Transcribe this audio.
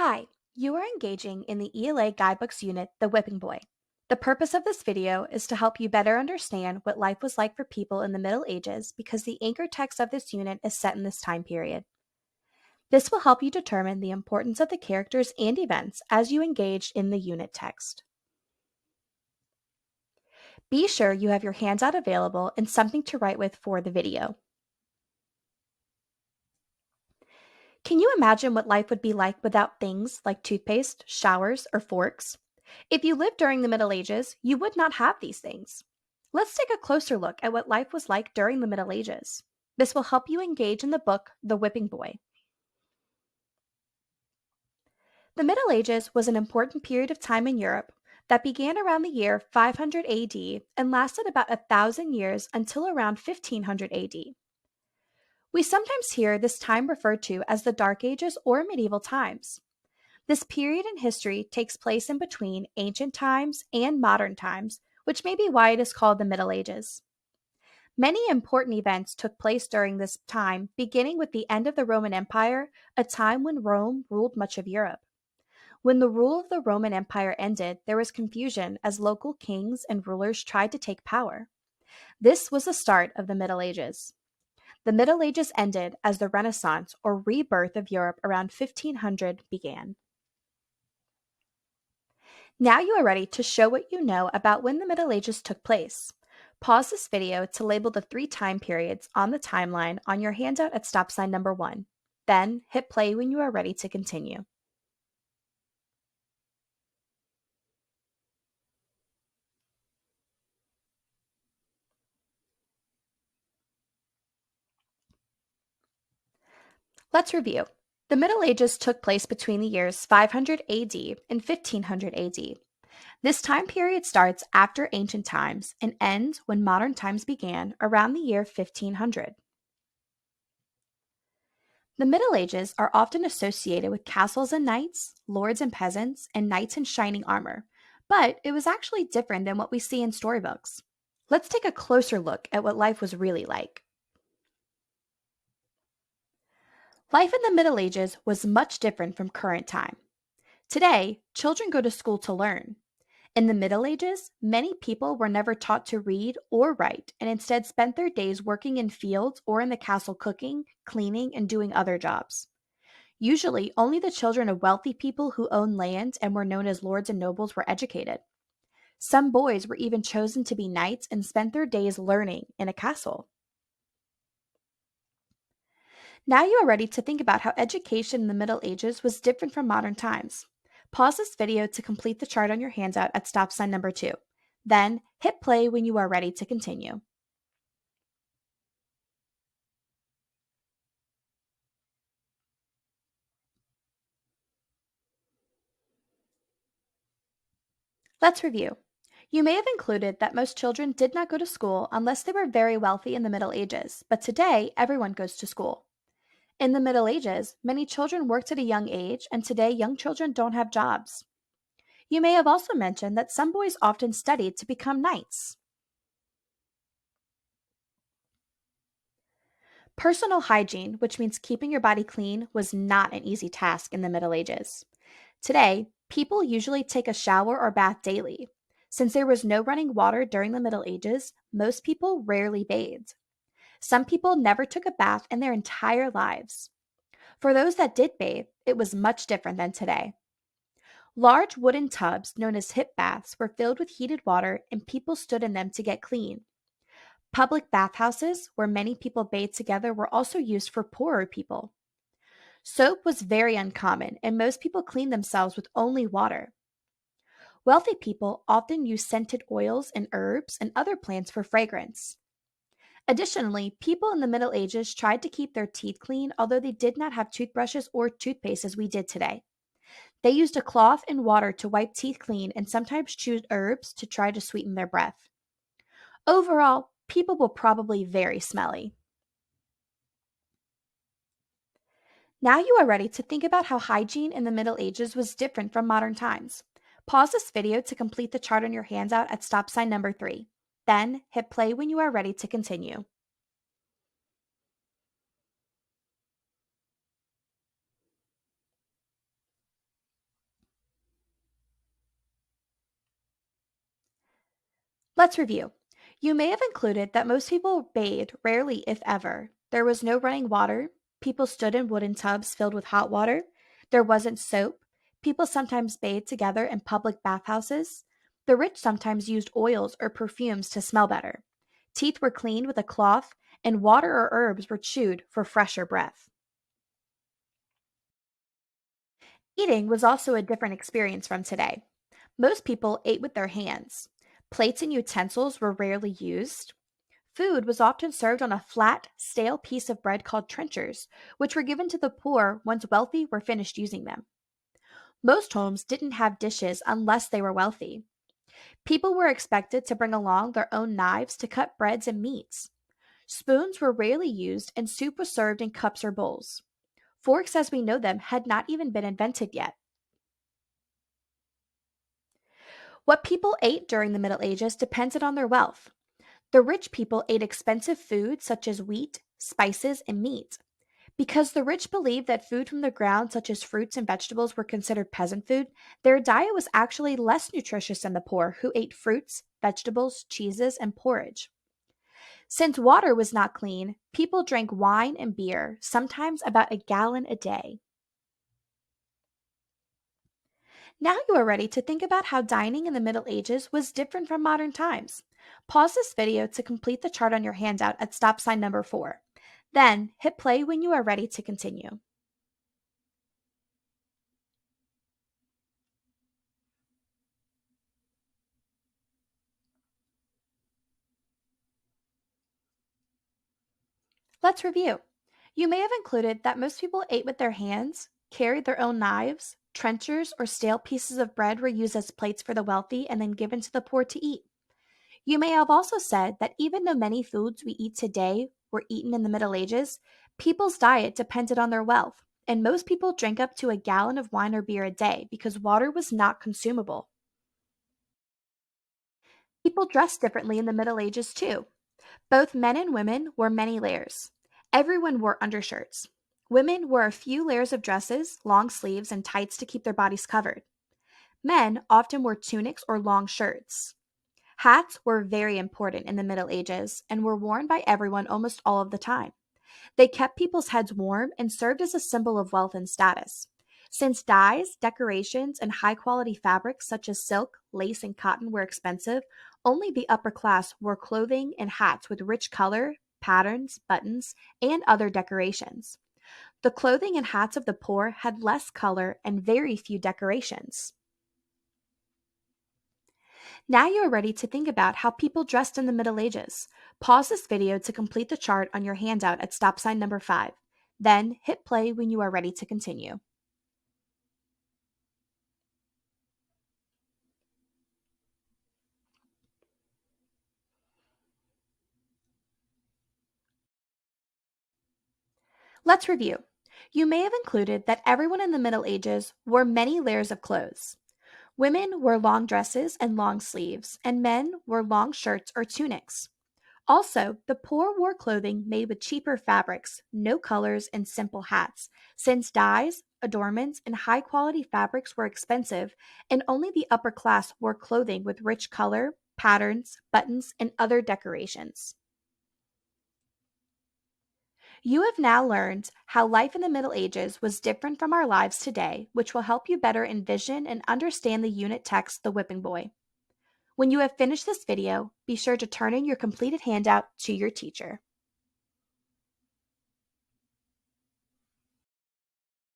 Hi, you are engaging in the ELA Guidebooks unit, The Whipping Boy. The purpose of this video is to help you better understand what life was like for people in the Middle Ages because the anchor text of this unit is set in this time period. This will help you determine the importance of the characters and events as you engage in the unit text. Be sure you have your handout available and something to write with for the video. Can you imagine what life would be like without things like toothpaste, showers, or forks? If you lived during the Middle Ages, you would not have these things. Let's take a closer look at what life was like during the Middle Ages. This will help you engage in the book, The Whipping Boy. The Middle Ages was an important period of time in Europe that began around the year 500 AD and lasted about 1,000 years until around 1500 AD. We sometimes hear this time referred to as the Dark Ages or medieval times. This period in history takes place in between ancient times and modern times, which may be why it is called the Middle Ages. Many important events took place during this time, beginning with the end of the Roman Empire, a time when Rome ruled much of Europe. When the rule of the Roman Empire ended, there was confusion as local kings and rulers tried to take power. This was the start of the Middle Ages. The Middle Ages ended as the Renaissance or rebirth of Europe around 1500 began. Now you are ready to show what you know about when the Middle Ages took place. Pause this video to label the 3 time periods on the timeline on your handout at stop sign number 1. Then hit play when you are ready to continue. Let's review. The Middle Ages took place between the years 500 AD and 1500 AD. This time period starts after ancient times and ends when modern times began around the year 1500. The Middle Ages are often associated with castles and knights, lords and peasants, and knights in shining armor, but it was actually different than what we see in storybooks. Let's take a closer look at what life was really like. Life in the Middle Ages was much different from current time. Today, children go to school to learn. In the Middle Ages, many people were never taught to read or write and instead spent their days working in fields or in the castle cooking, cleaning, and doing other jobs. Usually, only the children of wealthy people who owned land and were known as lords and nobles were educated. Some boys were even chosen to be knights and spent their days learning in a castle. Now you are ready to think about how education in the Middle Ages was different from modern times. Pause this video to complete the chart on your handout at stop sign number 2. Then, hit play when you are ready to continue. Let's review. You may have included that most children did not go to school unless they were very wealthy in the Middle Ages, but today everyone goes to school. In the Middle Ages, many children worked at a young age, and today young children don't have jobs. You may have also mentioned that some boys often studied to become knights. Personal hygiene, which means keeping your body clean, was not an easy task in the Middle Ages. Today, people usually take a shower or bath daily. Since there was no running water during the Middle Ages, most people rarely bathed. Some people never took a bath in their entire lives. For those that did bathe, it was much different than today. Large wooden tubs, known as hip baths, were filled with heated water and people stood in them to get clean. Public bathhouses, where many people bathed together, were also used for poorer people. Soap was very uncommon, and most people cleaned themselves with only water. Wealthy people often used scented oils and herbs and other plants for fragrance. Additionally, people in the Middle Ages tried to keep their teeth clean, although they did not have toothbrushes or toothpaste as we did today. They used a cloth and water to wipe teeth clean and sometimes chewed herbs to try to sweeten their breath. Overall, people were probably very smelly. Now you are ready to think about how hygiene in the Middle Ages was different from modern times. Pause this video to complete the chart on your handout at stop sign number 3. Then hit play when you are ready to continue. Let's review. You may have included that most people bathed rarely, if ever. There was no running water. People stood in wooden tubs filled with hot water. There wasn't soap. People sometimes bathed together in public bathhouses. The rich sometimes used oils or perfumes to smell better. Teeth were cleaned with a cloth, and water or herbs were chewed for fresher breath. Eating was also a different experience from today. Most people ate with their hands. Plates and utensils were rarely used. Food was often served on a flat, stale piece of bread called trenchers, which were given to the poor once wealthy were finished using them. Most homes didn't have dishes unless they were wealthy. People were expected to bring along their own knives to cut breads and meats. Spoons were rarely used, and soup was served in cups or bowls. Forks, as we know them, had not even been invented yet. What people ate during the Middle Ages depended on their wealth. The rich people ate expensive food such as wheat, spices, and meat. Because the rich believed that food from the ground, such as fruits and vegetables, were considered peasant food, their diet was actually less nutritious than the poor, who ate fruits, vegetables, cheeses, and porridge. Since water was not clean, people drank wine and beer, sometimes about a gallon a day. Now you are ready to think about how dining in the Middle Ages was different from modern times. Pause this video to complete the chart on your handout at stop sign number 4. Then hit play when you are ready to continue. Let's review. You may have included that most people ate with their hands, carried their own knives, trenchers or stale pieces of bread were used as plates for the wealthy and then given to the poor to eat. You may have also said that even though many foods we eat today were eaten in the Middle Ages, people's diet depended on their wealth, and most people drank up to a gallon of wine or beer a day because water was not consumable. People dressed differently in the Middle Ages too. Both men and women wore many layers. Everyone wore undershirts. Women wore a few layers of dresses, long sleeves, and tights to keep their bodies covered. Men often wore tunics or long shirts. Hats were very important in the Middle Ages and were worn by everyone almost all of the time. They kept people's heads warm and served as a symbol of wealth and status. Since dyes, decorations, and high quality fabrics such as silk, lace, and cotton were expensive, only the upper class wore clothing and hats with rich color, patterns, buttons, and other decorations. The clothing and hats of the poor had less color and very few decorations. Now you are ready to think about how people dressed in the Middle Ages. Pause this video to complete the chart on your handout at stop sign number 5. Then hit play when you are ready to continue. Let's review. You may have included that everyone in the Middle Ages wore many layers of clothes. Women wore long dresses and long sleeves, and men wore long shirts or tunics. Also, the poor wore clothing made with cheaper fabrics, no colors, and simple hats, since dyes, adornments, and high quality fabrics were expensive, and only the upper class wore clothing with rich color, patterns, buttons, and other decorations. You have now learned how life in the Middle Ages was different from our lives today, which will help you better envision and understand the unit text, The Whipping Boy. When you have finished this video, be sure to turn in your completed handout to your teacher.